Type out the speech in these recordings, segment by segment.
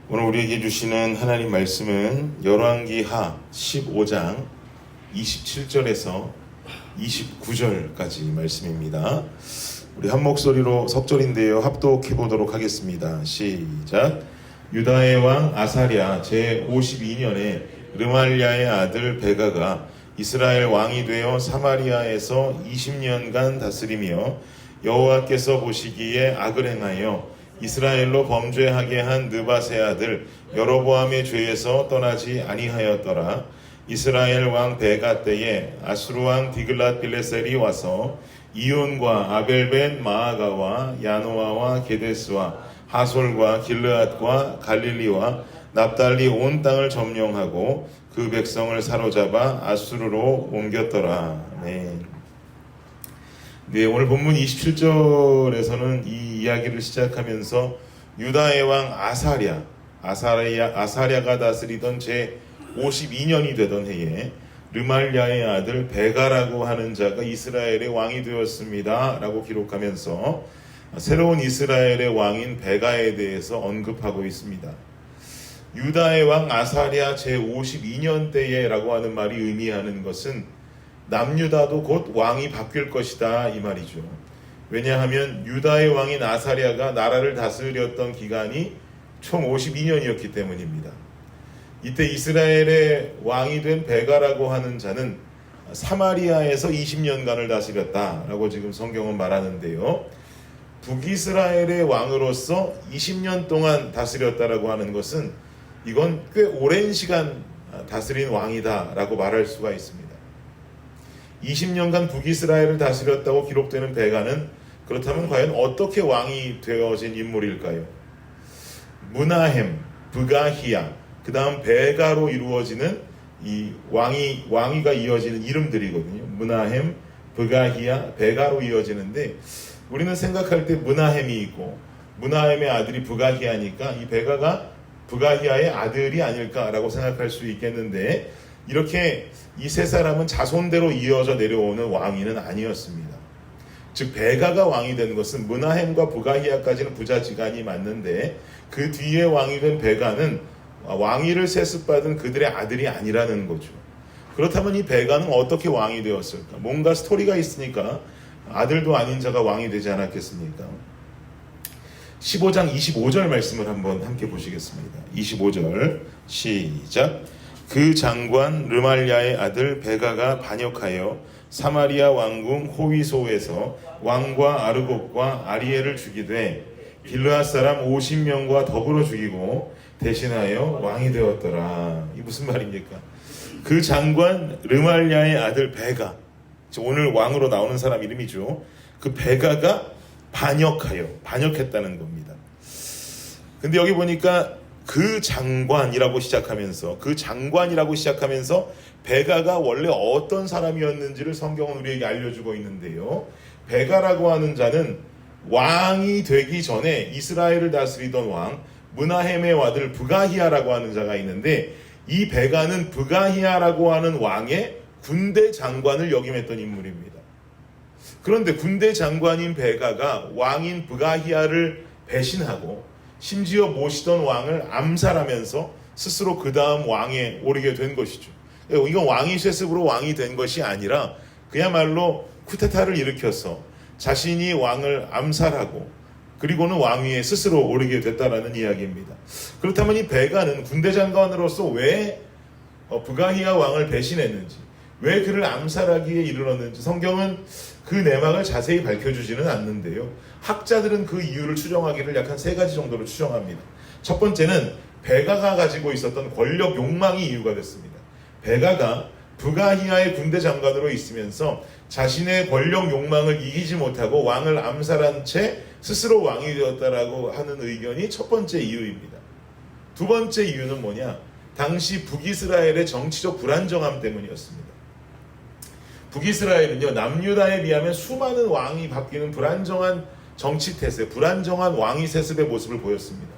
오늘 우리에게 주시는 하나님 말씀은 열왕기하 15장 27절에서 29절까지 말씀입니다. 우리 한 목소리로 석절인데요, 합독해 보도록 하겠습니다. 시작. 유다의 왕 아사랴 제52년에 르말랴의 아들 베가가 이스라엘 왕이 되어 사마리아에서 20년간 다스리며 여호와께서 보시기에 악을 행하여 이스라엘로 범죄하게 한 느밧의 아들 여로보암의 죄에서 떠나지 아니하였더라. 이스라엘 왕 베가 때에 아수르 왕 디글랏빌레셀이 와서 이온과 아벨벤 마아가와 야노아와 게데스와 하솔과 길르앗과 갈릴리와 납달리 온 땅을 점령하고 그 백성을 사로잡아 아수르로 옮겼더라. 네, 오늘 본문 27절에서는 이 이야기를 시작하면서 유다의 왕 아사랴가 다스리던 제 52년이 되던 해에 르말랴의 아들 베가라고 하는 자가 이스라엘의 왕이 되었습니다 라고 기록하면서 새로운 이스라엘의 왕인 베가에 대해서 언급하고 있습니다. 유다의 왕 아사랴 제 52년 때에 라고 하는 말이 의미하는 것은 남유다도 곧 왕이 바뀔 것이다 이 말이죠. 왜냐하면 유다의 왕인 아사랴가 나라를 다스렸던 기간이 총 52년이었기 때문입니다. 이때 이스라엘의 왕이 된 베가라고 하는 자는 사마리아에서 20년간을 다스렸다라고 지금 성경은 말하는데요. 북이스라엘의 왕으로서 20년 동안 다스렸다라고 하는 것은 이건 꽤 오랜 시간 다스린 왕이다라고 말할 수가 있습니다. 20년간 북이스라엘을 다스렸다고 기록되는 베가는 그렇다면 과연 어떻게 왕이 되어진 인물일까요? 무나헴, 브가히야, 그 다음 베가로 이루어지는 이 왕위가 이어지는 이름들이거든요. 무나헴, 브가히야, 베가로 이어지는데 우리는 생각할 때 무나헴이 있고 무나헴의 아들이 브가히야니까 이 베가가 브가히야의 아들이 아닐까라고 생각할 수 있겠는데 이렇게 이 세 사람은 자손대로 이어져 내려오는 왕위는 아니었습니다. 즉 베가가 왕이 된 것은 무나헴과 브가히야까지는 부자지간이 맞는데 그 뒤에 왕이 된 베가는 왕위를 세습받은 그들의 아들이 아니라는 거죠. 그렇다면 이 베가는 어떻게 왕이 되었을까? 뭔가 스토리가 있으니까 아들도 아닌 자가 왕이 되지 않았겠습니까? 15장 25절 말씀을 한번 함께 보시겠습니다. 25절 시작. 그 장관 르말랴의 아들 베가가 반역하여 사마리아 왕궁 호위소에서 왕과 아르곱과 아리엘을 죽이되 길르앗 사람 50명과 더불어 죽이고 대신하여 왕이 되었더라. 이 무슨 말입니까? 그 장관 르말랴의 아들 베가, 오늘 왕으로 나오는 사람 이름이죠. 그 베가가 반역했다는 겁니다. 근데 여기 보니까 그 장관이라고 시작하면서 베가가 원래 어떤 사람이었는지를 성경은 우리에게 알려주고 있는데요. 베가라고 하는 자는 왕이 되기 전에 이스라엘을 다스리던 왕 무나헴의 아들 브가히야라고 하는 자가 있는데 이 베가는 브가히야라고 하는 왕의 군대 장관을 역임했던 인물입니다. 그런데 군대 장관인 베가가 왕인 브가히야를 배신하고 심지어 모시던 왕을 암살하면서 스스로 그 다음 왕에 오르게 된 것이죠. 이건 왕위 세습으로 왕이 된 것이 아니라 그야말로 쿠데타를 일으켜서 자신이 왕을 암살하고 그리고는 왕위에 스스로 오르게 됐다라는 이야기입니다. 그렇다면 이 베가는 군대 장관으로서 왜 브가히야 왕을 배신했는지, 왜 그를 암살하기에 이르렀는지 성경은 그 내막을 자세히 밝혀주지는 않는데요. 학자들은 그 이유를 추정하기를 약 한 3가지 정도로 추정합니다. 첫 번째는 베가가 가지고 있었던 권력 욕망이 이유가 됐습니다. 베가가 브가히야의 군대 장관으로 있으면서 자신의 권력 욕망을 이기지 못하고 왕을 암살한 채 스스로 왕이 되었다라고 하는 의견이 첫 번째 이유입니다. 두 번째 이유는 뭐냐? 당시 북이스라엘의 정치적 불안정함 때문이었습니다. 북이스라엘은요, 남유다에 비하면 수많은 왕이 바뀌는 불안정한 정치 태세, 불안정한 왕위 세습의 모습을 보였습니다.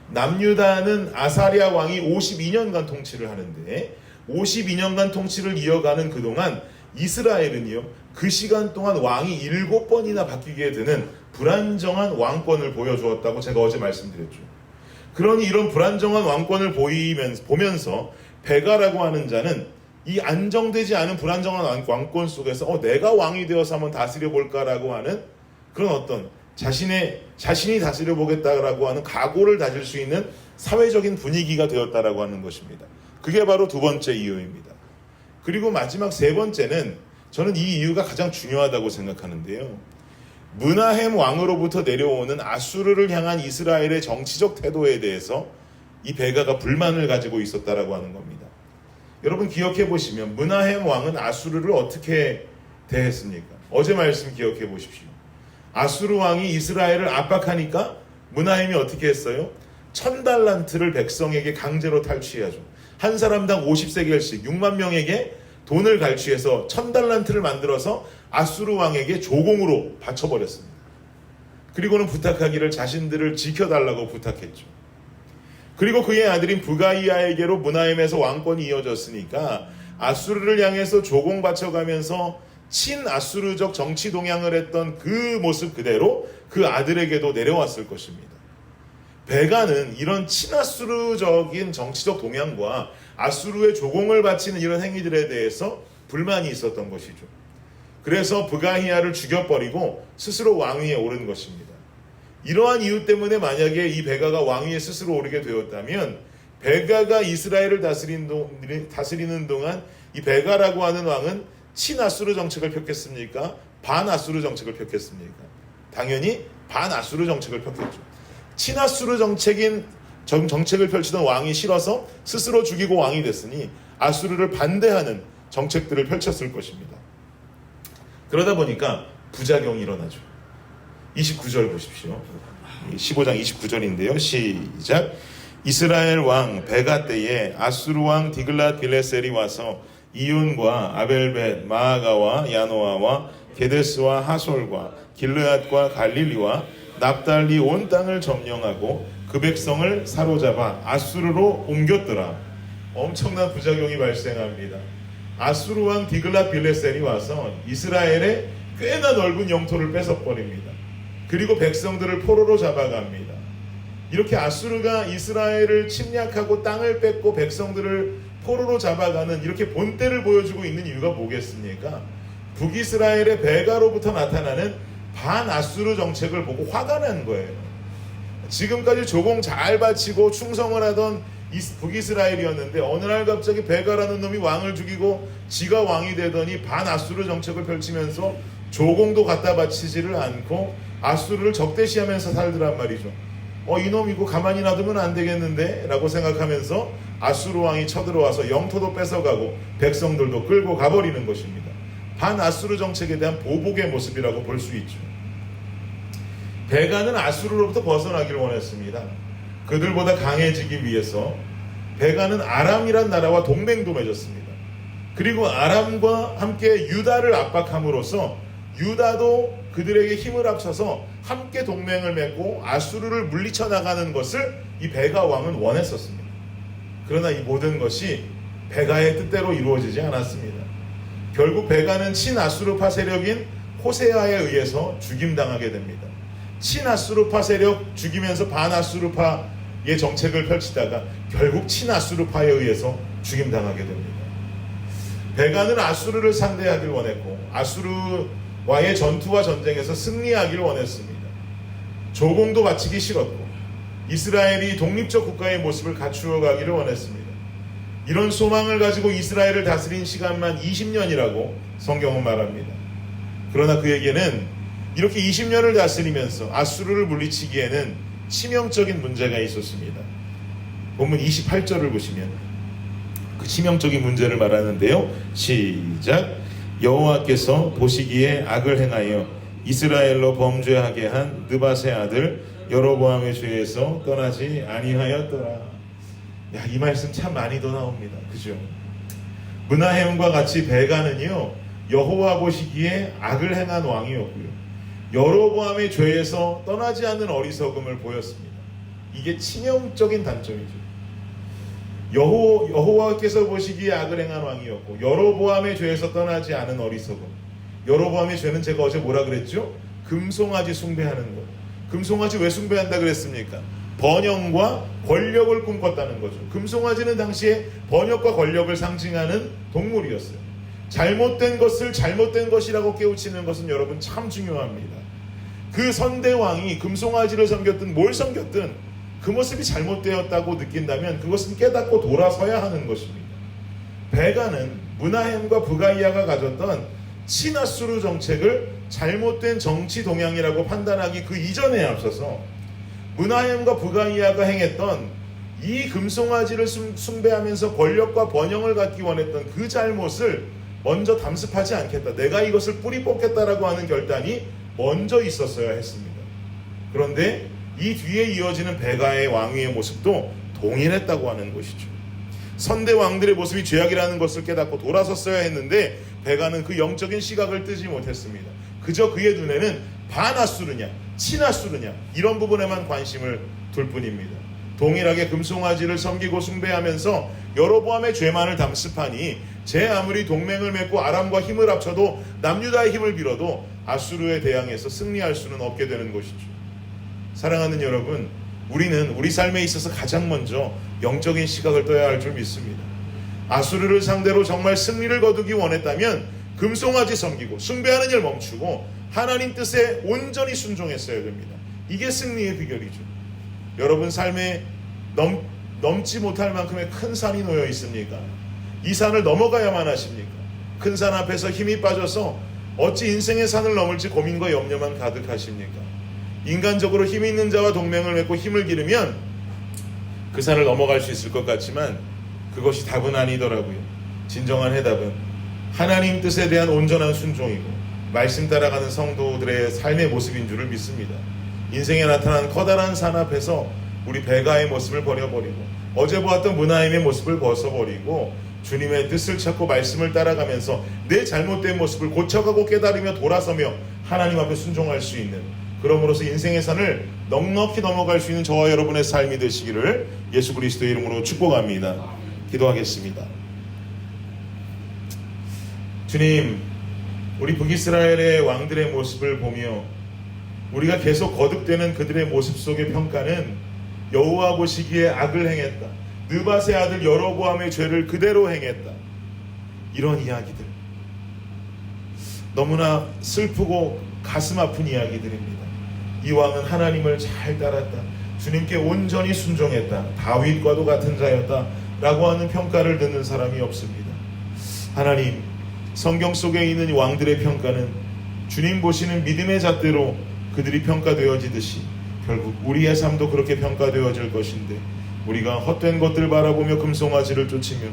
남유다는 아사랴 왕이 52년간 통치를 하는데 52년간 통치를 이어가는 그동안 이스라엘은요, 그 시간 동안 왕이 7번이나 바뀌게 되는 불안정한 왕권을 보여주었다고 제가 어제 말씀드렸죠. 그러니 이런 불안정한 왕권을 보면서 베가라고 하는 자는 이 안정되지 않은 불안정한 왕권 속에서 내가 왕이 되어서 한번 다스려 볼까라고 하는 그런 어떤 자신이 다스려 보겠다라고 하는 각오를 다질 수 있는 사회적인 분위기가 되었다라고 하는 것입니다. 그게 바로 두 번째 이유입니다. 그리고 마지막 세 번째는 저는 이 이유가 가장 중요하다고 생각하는데요. 므나헴 왕으로부터 내려오는 아수르를 향한 이스라엘의 정치적 태도에 대해서 이 베가가 불만을 가지고 있었다라고 하는 겁니다. 여러분 기억해 보시면 므나헴 왕은 아수르를 어떻게 대했습니까? 어제 말씀 기억해 보십시오. 아수르 왕이 이스라엘을 압박하니까 므나헴이 어떻게 했어요? 1000달란트를 백성에게 강제로 탈취하죠. 한 사람당 50세겔씩 6만 명에게 돈을 갈취해서 1000달란트를 만들어서 아수르 왕에게 조공으로 바쳐버렸습니다. 그리고는 부탁하기를 자신들을 지켜달라고 부탁했죠. 그리고 그의 아들인 부가이아에게로 므나헴에서 왕권이 이어졌으니까 아수르를 향해서 조공 바쳐가면서 친아수르적 정치 동향을 했던 그 모습 그대로 그 아들에게도 내려왔을 것입니다. 베가는 이런 친아수르적인 정치적 동향과 아수르의 조공을 바치는 이런 행위들에 대해서 불만이 있었던 것이죠. 그래서 부가히야를 죽여버리고 스스로 왕위에 오른 것입니다. 이러한 이유 때문에 만약에 이 베가가 왕위에 스스로 오르게 되었다면 베가가 이스라엘을 다스리는 동안 이 베가라고 하는 왕은 친아수르 정책을 폈겠습니까? 반아수르 정책을 폈겠습니까? 당연히 반아수르 정책을 폈겠죠. 친아수르 정책을 펼치던 왕이 싫어서 스스로 죽이고 왕이 됐으니 아수르를 반대하는 정책들을 펼쳤을 것입니다. 그러다 보니까 부작용이 일어나죠. 29절 보십시오. 15장 29절인데요. 시작. 이스라엘 왕 베가 때에 아수르 왕 디글랏 빌레셀이 와서 이온과 아벨벳 마아가와 야노아와 게데스와 하솔과 길르앗과 갈릴리와 납달리 온 땅을 점령하고 그 백성을 사로잡아 아수르로 옮겼더라. 엄청난 부작용이 발생합니다. 아수르 왕 디글랏 빌레셀이 와서 이스라엘의 꽤나 넓은 영토를 뺏어버립니다. 그리고 백성들을 포로로 잡아갑니다. 이렇게 아수르가 이스라엘을 침략하고 땅을 뺏고 백성들을 포로로 잡아가는 이렇게 본때를 보여주고 있는 이유가 뭐겠습니까? 북이스라엘의 베가로부터 나타나는 반아수르 정책을 보고 화가 난 거예요. 지금까지 조공 잘 바치고 충성을 하던 북이스라엘이었는데 어느 날 갑자기 베가라는 놈이 왕을 죽이고 지가 왕이 되더니 반아수르 정책을 펼치면서 조공도 갖다 바치지를 않고 아수르를 적대시하면서 살더란 말이죠. 이놈 이거 가만히 놔두면 안 되겠는데 라고 생각하면서 아수르 왕이 쳐들어와서 영토도 뺏어가고 백성들도 끌고 가버리는 것입니다. 반아수르 정책에 대한 보복의 모습이라고 볼 수 있죠. 베가는 아수르로부터 벗어나기를 원했습니다. 그들보다 강해지기 위해서 베가는 아람이란 나라와 동맹도 맺었습니다. 그리고 아람과 함께 유다를 압박함으로써 유다도 그들에게 힘을 합쳐서 함께 동맹을 맺고 아수르를 물리쳐 나가는 것을 이 베가 왕은 원했었습니다. 그러나 이 모든 것이 베가의 뜻대로 이루어지지 않았습니다. 결국 베가는 친아수르파 세력인 호세아에 의해서 죽임당하게 됩니다. 친아수르파 세력 죽이면서 반아수르파의 정책을 펼치다가 결국 친아수르파에 의해서 죽임당하게 됩니다. 베가는 아수르를 상대하길 원했고 아수르와의 전투와 전쟁에서 승리하길 원했습니다. 조공도 바치기 싫었고 이스라엘이 독립적 국가의 모습을 갖추어 가기를 원했습니다. 이런 소망을 가지고 이스라엘을 다스린 시간만 20년이라고 성경은 말합니다. 그러나 그에게는 이렇게 20년을 다스리면서 아수르를 물리치기에는 치명적인 문제가 있었습니다. 본문 28절을 보시면 그 치명적인 문제를 말하는데요. 시작. 여호와께서 보시기에 악을 행하여 이스라엘로 범죄하게 한 느밧의 아들 여로보암의 죄에서 떠나지 아니하였더라. 이 말씀 참 많이 더 나옵니다. 그죠? 므나헴과 같이 베가는요 여호와 보시기에 악을 행한 왕이었고요, 여로보암의 죄에서 떠나지 않는 어리석음을 보였습니다. 이게 치명적인 단점이죠. 여호와께서 보시기에 악을 행한 왕이었고 여로보암의 죄에서 떠나지 않은 어리석음. 여로보암의 죄는 제가 어제 뭐라 그랬죠? 금송아지 숭배하는 것. 금송아지 왜 숭배한다 그랬습니까? 번영과 권력을 꿈꿨다는 거죠. 금송아지는 당시에 번역과 권력을 상징하는 동물이었어요. 잘못된 것을 잘못된 것이라고 깨우치는 것은 여러분 참 중요합니다. 그 선대왕이 금송아지를 섬겼든 뭘 섬겼든 그 모습이 잘못되었다고 느낀다면 그것은 깨닫고 돌아서야 하는 것입니다. 베가는 므나헴과 부가이아가 가졌던 친아수르 정책을 잘못된 정치 동향이라고 판단하기 그 이전에 앞서서 므나헴과 부가이아가 행했던 이 금송아지를 숭배하면서 권력과 번영을 갖기 원했던 그 잘못을 먼저 담습하지 않겠다. 내가 이것을 뿌리 뽑겠다라고 하는 결단이 먼저 있었어야 했습니다. 그런데 이 뒤에 이어지는 베가의 왕위의 모습도 동일했다고 하는 것이죠. 선대 왕들의 모습이 죄악이라는 것을 깨닫고 돌아섰어야 했는데 베가는 그 영적인 시각을 뜨지 못했습니다. 그저 그의 눈에는 반아수르냐 친아수르냐 이런 부분에만 관심을 둘 뿐입니다. 동일하게 금송아지를 섬기고 숭배하면서 여로보암의 죄만을 담습하니 제 아무리 동맹을 맺고 아람과 힘을 합쳐도 남유다의 힘을 빌어도 아수르에 대항해서 승리할 수는 없게 되는 것이죠. 사랑하는 여러분, 우리는 우리 삶에 있어서 가장 먼저 영적인 시각을 떠야 할 줄 믿습니다. 아수르를 상대로 정말 승리를 거두기 원했다면 금송아지 섬기고 숭배하는 일 멈추고 하나님 뜻에 온전히 순종했어야 됩니다. 이게 승리의 비결이죠. 여러분 삶에 넘지 못할 만큼의 큰 산이 놓여 있습니까? 이 산을 넘어가야만 하십니까? 큰 산 앞에서 힘이 빠져서 어찌 인생의 산을 넘을지 고민과 염려만 가득하십니까? 인간적으로 힘 있는 자와 동맹을 맺고 힘을 기르면 그 산을 넘어갈 수 있을 것 같지만 그것이 답은 아니더라고요. 진정한 해답은 하나님 뜻에 대한 온전한 순종이고 말씀 따라가는 성도들의 삶의 모습인 줄을 믿습니다. 인생에 나타난 커다란 산 앞에서 우리 베가의 모습을 버려버리고 어제 보았던 므나헴의 모습을 벗어버리고 주님의 뜻을 찾고 말씀을 따라가면서 내 잘못된 모습을 고쳐가고 깨달으며 돌아서며 하나님 앞에 순종할 수 있는, 그러므로서 인생의 산을 넉넉히 넘어갈 수 있는 저와 여러분의 삶이 되시기를 예수 그리스도의 이름으로 축복합니다. 기도하겠습니다. 주님, 우리 북이스라엘의 왕들의 모습을 보며 우리가 계속 거듭되는 그들의 모습 속의 평가는 여호와 보시기에 악을 행했다, 느밧의 아들 여로보암의 죄를 그대로 행했다, 이런 이야기들, 너무나 슬프고 가슴 아픈 이야기들입니다. 이 왕은 하나님을 잘 따랐다, 주님께 온전히 순종했다, 다윗과도 같은 자였다 라고 하는 평가를 듣는 사람이 없습니다. 하나님, 성경 속에 있는 왕들의 평가는 주님 보시는 믿음의 잣대로 그들이 평가되어지듯이 결국 우리의 삶도 그렇게 평가되어질 것인데, 우리가 헛된 것들 바라보며 금송아지를 쫓으며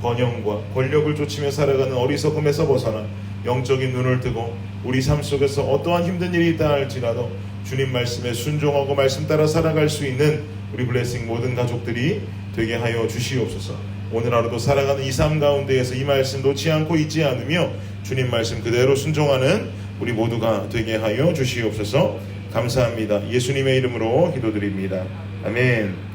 번영과 권력을 쫓으며 살아가는 어리석음에서 벗어나 영적인 눈을 뜨고 우리 삶 속에서 어떠한 힘든 일이 있다 할지라도 주님 말씀에 순종하고 말씀 따라 살아갈 수 있는 우리 블레싱 모든 가족들이 되게 하여 주시옵소서. 오늘 하루도 살아가는 이 삶 가운데에서 이 말씀 놓지 않고 잊지 않으며 주님 말씀 그대로 순종하는 우리 모두가 되게 하여 주시옵소서. 감사합니다. 예수님의 이름으로 기도드립니다. 아멘.